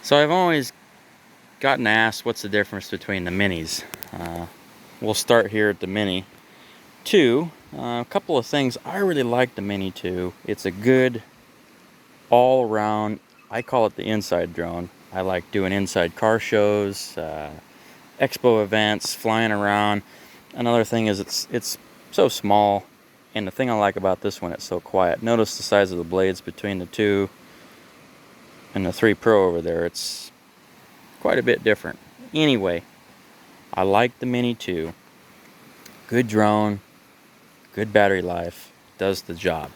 So I've always gotten asked what's the difference between the minis. We'll start here at the Mini 2. A couple of things. I really like the Mini 2. It's a good all-around, I call it the inside drone. I like doing inside car shows, expo events, flying around. Another thing is it's so small, and the thing I like about this one, it's so quiet. Notice the size of the blades between the 2 and the 3 Pro over there. It's quite a bit different. Anyway, I like the Mini 2. Good drone, good battery life, does the job.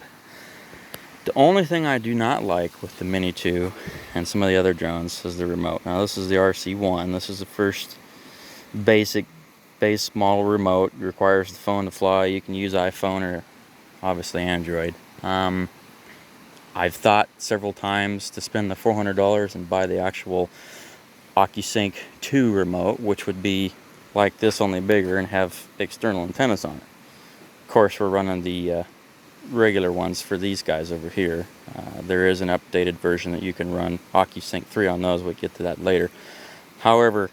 The only thing I do not like with the Mini 2 and some of the other drones is the remote. Now this is the RC1. This is the first base model remote. It requires the phone to fly. You can use iPhone or obviously Android. I've thought several times to spend the $400 and buy the actual OcuSync 2 remote, which would be like this, only bigger, and have external antennas on it. Of course, we're running the regular ones for these guys over here. There is an updated version that you can run OcuSync 3 on those. We'll get to that later. However,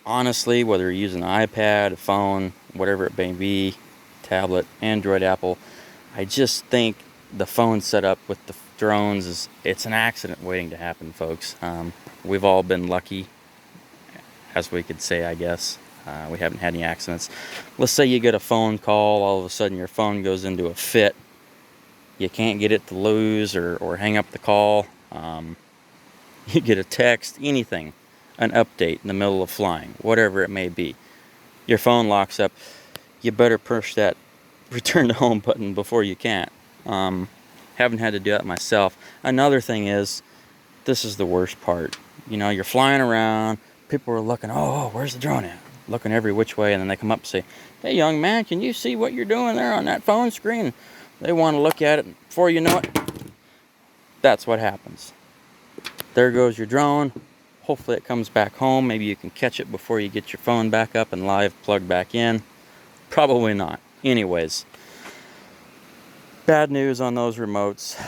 honestly, whether you're using an iPad, a phone, whatever it may be, tablet, Android, Apple, I just think the phone setup with the drones it's an accident waiting to happen, folks. We've all been lucky, as we could say, I guess. We haven't had any accidents. Let's say you get a phone call, all of a sudden your phone goes into a fit. You can't get it to lose or hang up the call. You get a text, anything, an update in the middle of flying, whatever it may be. Your phone locks up. You better push that return to home button before you can't. Haven't had to do that myself. Another thing is, this is the worst part. You know, you're flying around, people are looking, oh, where's the drone at? Looking every which way, and then they come up and say, hey, young man, can you see what you're doing there on that phone screen? They want to look at it, and before you know it, that's what happens. There goes your drone. Hopefully it comes back home. Maybe you can catch it before you get your phone back up and live plugged back in. Probably not. Anyways, bad news on those remotes.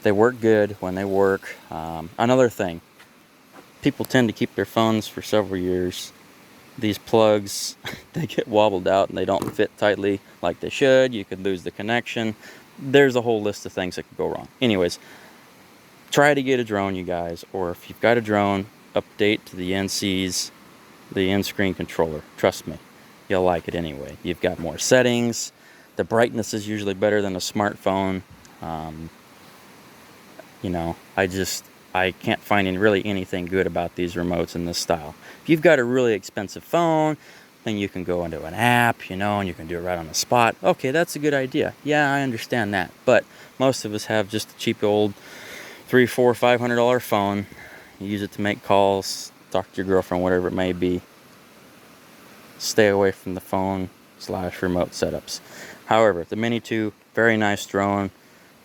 They work good when they work. Another thing, people tend to keep their phones for several years. These plugs, they get wobbled out and they don't fit tightly like they should. You could lose the connection. There's a whole list of things that could go wrong. Anyways, try to get a drone, you guys, or if you've got a drone, update to the NCs, the in-screen controller. Trust me, you'll like it anyway. You've got more settings. The brightness is usually better than a smartphone. You know, I can't find really anything good about these remotes in this style. If you've got a really expensive phone, then you can go into an app, you know, and you can do it right on the spot. Okay, that's a good idea. Yeah, I understand that. But most of us have just a cheap old $300, $400, $500 phone. You use it to make calls, talk to your girlfriend, whatever it may be. Stay away from the phone/remote setups. However, the Mini 2, very nice drone.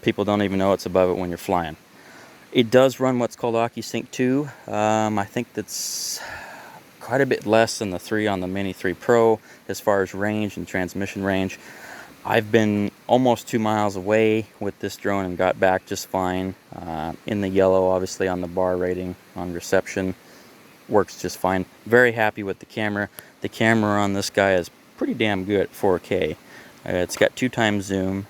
People don't even know it's above it when you're flying. It does run what's called OcuSync 2. I think that's quite a bit less than the 3 on the Mini 3 Pro as far as range and transmission range. I've been almost 2 miles away with this drone and got back just fine. In the yellow, obviously, on the bar rating on reception. Works just fine. Very happy with the camera. The camera on this guy is pretty damn good at 4K. It's got 2x zoom.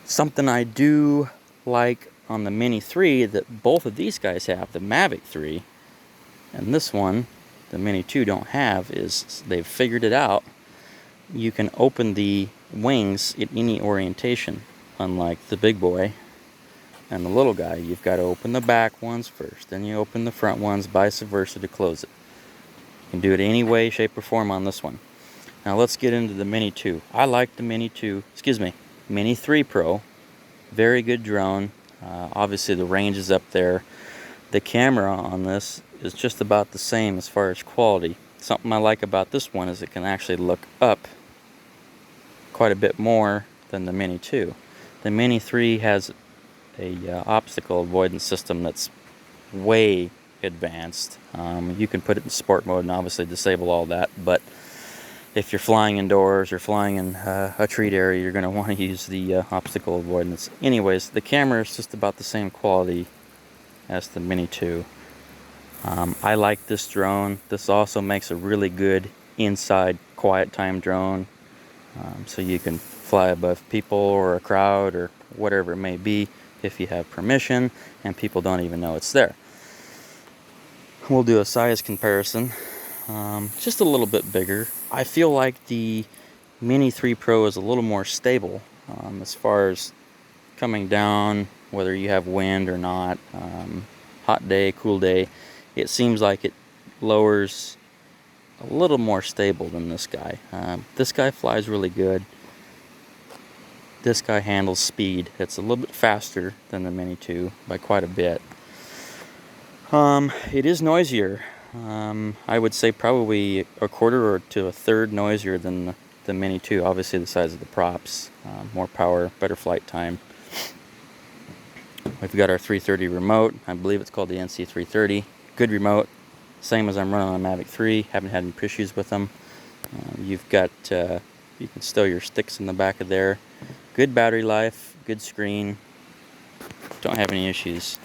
Something I do like on the Mini 3 that both of these guys have, the Mavic 3, and this one, the Mini 2, don't have, is they've figured it out. You can open the wings in any orientation, unlike the big boy and the little guy. You've got to open the back ones first, then you open the front ones, vice versa to close it. You can do it any way, shape, or form on this one. Now let's get into the Mini 2. I like the Mini 3 Pro. Very good drone. Obviously the range is up there. The camera on this is just about the same as far as quality. Something I like about this one is it can actually look up quite a bit more than the Mini 2. The Mini 3 has a obstacle avoidance system that's way advanced. You can put it in sport mode and obviously disable all that, but if you're flying indoors or flying in a treat area, you're going to want to use the obstacle avoidance. Anyways, the camera is just about the same quality as the Mini 2. I like this drone. This also makes a really good inside quiet time drone, so you can fly above people or a crowd or whatever it may be if you have permission and people don't even know it's there. We'll do a size comparison. Just a little bit bigger. I feel like the Mini 3 Pro is a little more stable as far as coming down, whether you have wind or not, hot day, cool day. It seems like it lowers a little more stable than this guy. This guy flies really good. This guy handles speed. It's a little bit faster than the Mini 2 by quite a bit. It is noisier. I would say probably a quarter or to a third noisier than the Mini 2. Obviously the size of the props, more power, better flight time. We've got our 330 remote. I believe it's called the NC330. Good remote. Same as I'm running on Mavic 3. Haven't had any issues with them. You've got, you can stow your sticks in the back of there. Good battery life, good screen. Don't have any issues.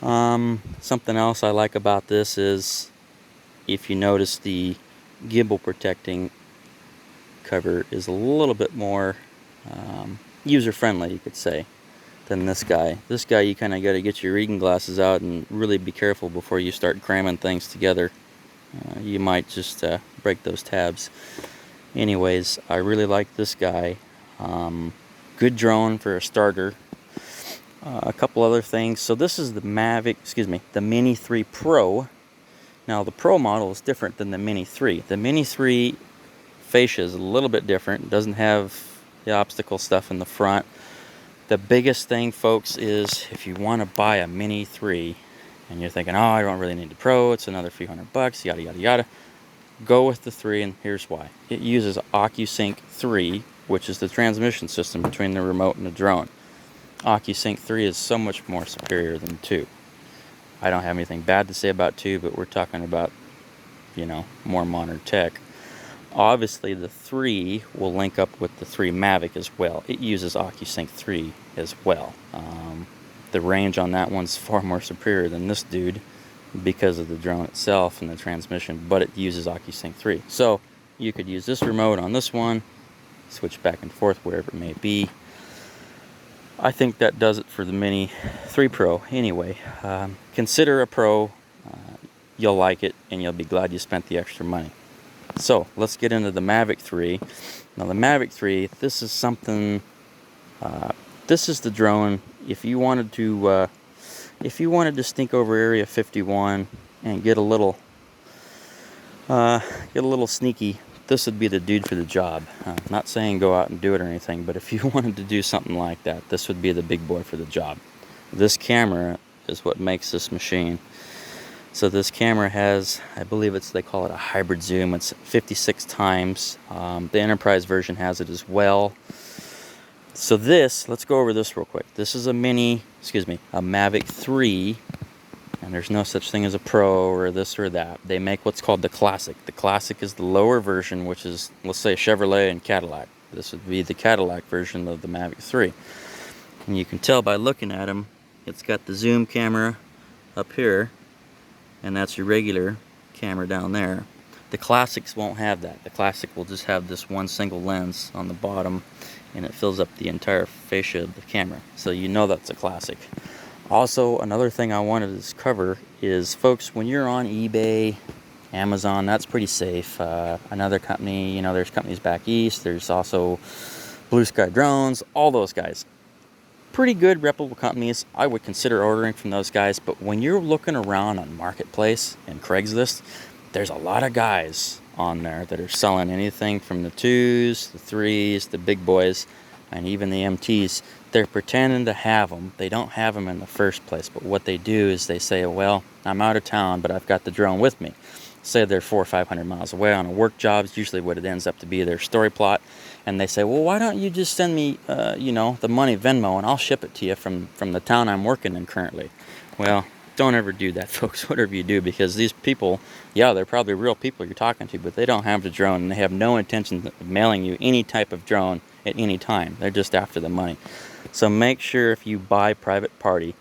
Something else I like about this is, if you notice, the gimbal protecting cover is a little bit more user-friendly, you could say, than this guy. This guy, you kind of got to get your reading glasses out and really be careful before you start cramming things together. You might just break those tabs. Anyways, I really like this guy. Good drone for a starter. A couple other things. So this is the the Mini 3 Pro. Now the Pro model is different than the Mini 3. The Mini 3 fascia is a little bit different. It doesn't have the obstacle stuff in the front. The biggest thing, folks, is if you want to buy a Mini 3 and you're thinking, oh, I don't really need the Pro, it's another few $100, yada yada yada, go with the 3, and here's why. It uses OcuSync 3, which is the transmission system between the remote and the drone. OcuSync 3 is so much more superior than 2. I don't have anything bad to say about 2, but we're talking about, you know, more modern tech. Obviously, the 3 will link up with the 3 Mavic as well. It uses OcuSync 3 as well. The range on that one's far more superior than this dude because of the drone itself and the transmission, but it uses OcuSync 3. So you could use this remote on this one, switch back and forth wherever it may be. I think that does it for the Mini 3 Pro. Anyway, consider a Pro. You'll like it, and you'll be glad you spent the extra money. So let's get into the Mavic 3. Now the Mavic 3, this is something. This is the drone. If you wanted to stink over Area 51 and get a little sneaky, this would be the dude for the job. Not saying go out and do it or anything, but if you wanted to do something like that, this would be the big boy for the job. This camera is what makes this machine. So this camera has, I believe they call it a hybrid zoom. It's 56 times. The Enterprise version has it as well. So let's go over this real quick. This is a Mavic 3. And there's no such thing as a Pro or this or that. They make what's called the Classic. The Classic is the lower version, which is, let's say, Chevrolet and Cadillac. This would be the Cadillac version of the Mavic 3. And you can tell by looking at them, it's got the zoom camera up here, and that's your regular camera down there. The Classics won't have that. The Classic will just have this one single lens on the bottom, and it fills up the entire fascia of the camera. So you know that's a Classic. Also, another thing I wanted to cover is, folks, when you're on eBay, Amazon, that's pretty safe. Another company, there's companies back east. There's also Blue Sky Drones, all those guys. Pretty good, reputable companies. I would consider ordering from those guys. But when you're looking around on Marketplace and Craigslist, there's a lot of guys on there that are selling anything from the 2s, the 3s, the big boys, and even the MTs. They're pretending to have them. They don't have them in the first place, but what they do is they say, well, I'm out of town, but I've got the drone with me. Say they're 400 or 500 miles away on a work job. It's usually what it ends up to be, their story plot. And they say, well, why don't you just send me, the money Venmo, and I'll ship it to you from the town I'm working in currently. Well, don't ever do that, folks, whatever you do, because these people, yeah, they're probably real people you're talking to, but they don't have the drone, and they have no intention of mailing you any type of drone at any time. They're just after the money. So make sure if you buy private party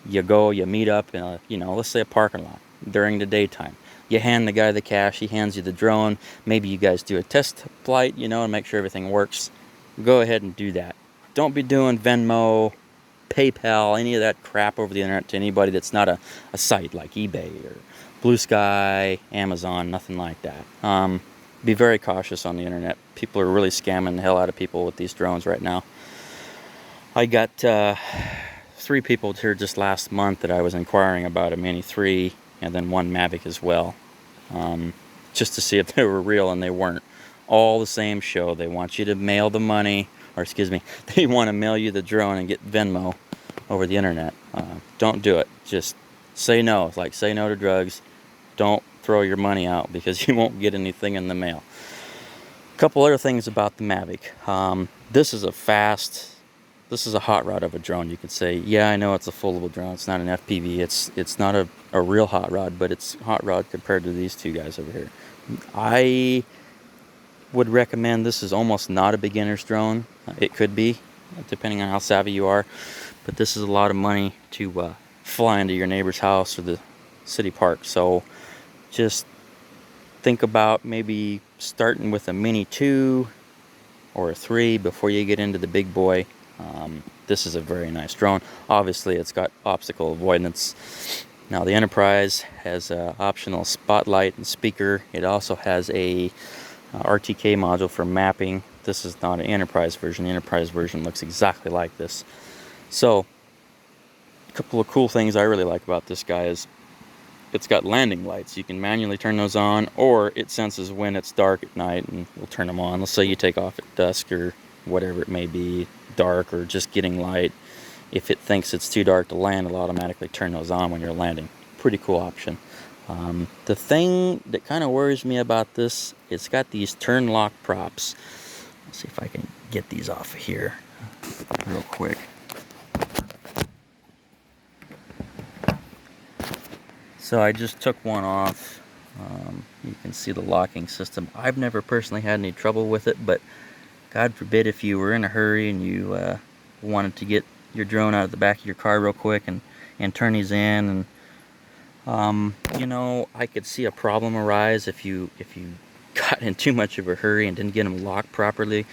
You meet up in a, let's say a parking lot during the daytime. You hand the guy the cash, he hands you the drone. Maybe you guys do a test flight, and make sure everything works. Go ahead and do that. Don't be doing Venmo, PayPal, any of that crap over the internet to anybody that's not a site like eBay or Blue Sky, Amazon, nothing like that. Be very cautious on the internet. People are really scamming the hell out of people with these drones right now. I got 3 people here just last month that I was inquiring about a Mini 3 and then one Mavic as well, just to see if they were real, and they weren't. All the same show. They want you to mail the money, or excuse me, they want to mail you the drone and get Venmo over the internet. Don't do it. Just say no. It's like say no to drugs. Don't throw your money out because you won't get anything in the mail. A couple other things about the Mavic. This is a hot rod of a drone. You could say, yeah, I know it's a foldable drone. It's not an FPV. It's not a real hot rod, but it's hot rod compared to these two guys over here. I would recommend this is almost not a beginner's drone. It could be, depending on how savvy you are. But this is a lot of money to fly into your neighbor's house or the city park. So just think about maybe starting with a Mini 2 or a 3 before you get into the big boy. This is a very nice drone. Obviously, it's got obstacle avoidance. Now, the Enterprise has an optional spotlight and speaker. It also has a RTK module for mapping. This is not an Enterprise version. The Enterprise version looks exactly like this. So, a couple of cool things I really like about this guy is it's got landing lights. You can manually turn those on, or it senses when it's dark at night and will turn them on. Let's say you take off at dusk or whatever it may be, dark or just getting light. If it thinks it's too dark to land, it'll automatically turn those on when you're landing. Pretty cool option. The thing that kind of worries me about this, it's got these turn lock props. Let's see if I can get these off of here real quick. So I just took one off. You can see the locking system. I've never personally had any trouble with it, but God forbid if you were in a hurry and you wanted to get your drone out of the back of your car real quick and turn these in, and I could see a problem arise if you got in too much of a hurry and didn't get them locked properly.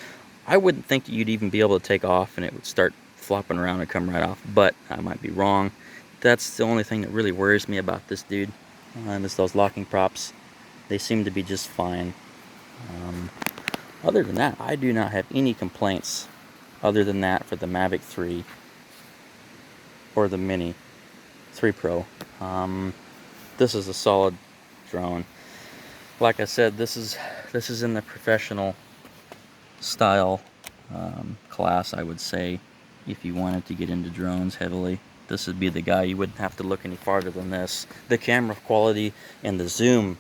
I wouldn't think that you'd even be able to take off and it would start flopping around and come right off, but I might be wrong. That's the only thing that really worries me about this dude, is those locking props. They seem to be just fine. Other than that, I do not have any complaints other than that for the Mavic 3 or the Mini 3 Pro. This is a solid drone. Like I said, this is in the professional style class, I would say. If you wanted to get into drones heavily, this would be the guy. You wouldn't have to look any farther than this. The camera quality and the zoom,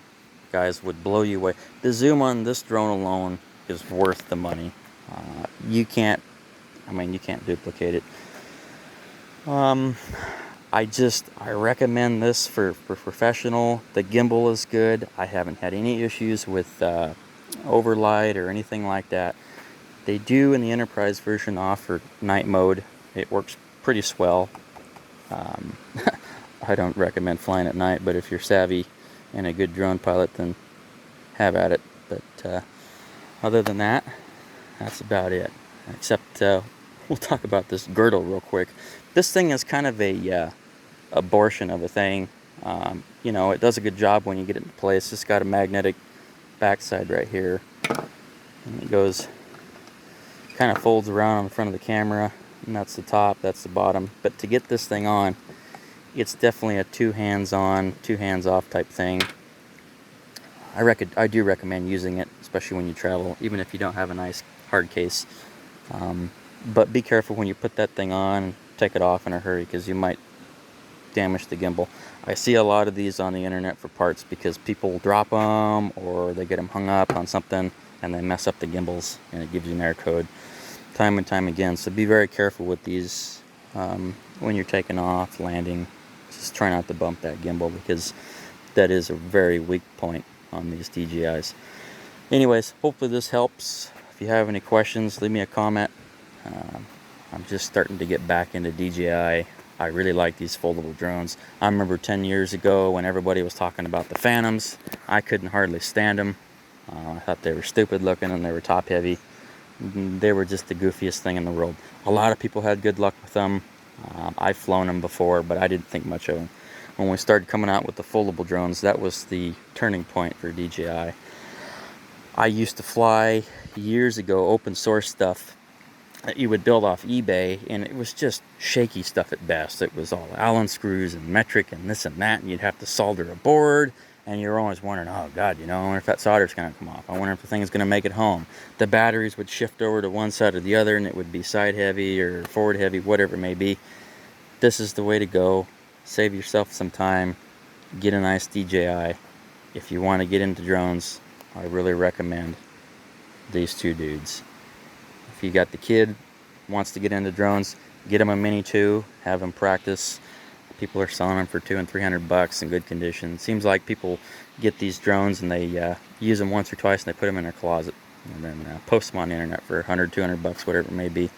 guys, would blow you away. The zoom on this drone alone is worth the money. You can't duplicate it. I recommend this for professional. The gimbal is good. I haven't had any issues with overlight or anything like that. They do in the Enterprise version offer night mode. It works pretty swell. I don't recommend flying at night, but if you're savvy and a good drone pilot, then have at it. But other than that, that's about it. Except we'll talk about this girdle real quick. This thing is kind of a abortion of a thing. It does a good job when you get it in place. It's got a magnetic backside right here, and it goes, kind of folds around on the front of the camera, and that's the top, that's the bottom. But to get this thing on, it's definitely a 2 hands on, 2 hands off type thing. I do recommend using it, especially when you travel, even if you don't have a nice hard case. But be careful when you put that thing on and take it off in a hurry, because you might damage the gimbal. I see a lot of these on the internet for parts because people drop them or they get them hung up on something and they mess up the gimbals, and it gives you an error code time and time again. So be very careful with these when you're taking off, landing. Just try not to bump that gimbal, because that is a very weak point on these DJIs. Anyways, hopefully this helps. If you have any questions, leave me a comment. I'm just starting to get back into DJI I really like these foldable drones. I remember 10 years ago when everybody was talking about the Phantoms. I couldn't hardly stand them. I thought they were stupid looking and they were top heavy. They were just the goofiest thing in the world. A lot of people had good luck with them. I've flown them before, but I didn't think much of them. When we started coming out with the foldable drones, that was the turning point for DJI. I used to fly years ago open source stuff that you would build off eBay, and it was just shaky stuff at best. It was all Allen screws and metric and this and that, and you'd have to solder a board, and you're always wondering, oh God, I wonder if that solder's going to come off. I wonder if the thing is going to make it home. The batteries would shift over to one side or the other, and it would be side heavy or forward heavy, whatever it may be. This is the way to go. Save yourself some time. Get a nice DJI. If you want to get into drones, I really recommend these two dudes. If you got the kid wants to get into drones, get him a Mini 2, have him practice. People are selling them for $200 and $300 in good condition. It seems like people get these drones and they use them once or twice and they put them in their closet and then post them on the internet for $100, $200, whatever it may be.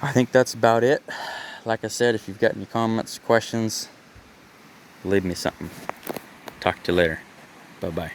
I think that's about it. Like I said, if you've got any comments, questions, leave me something. Talk to you later. Bye-bye.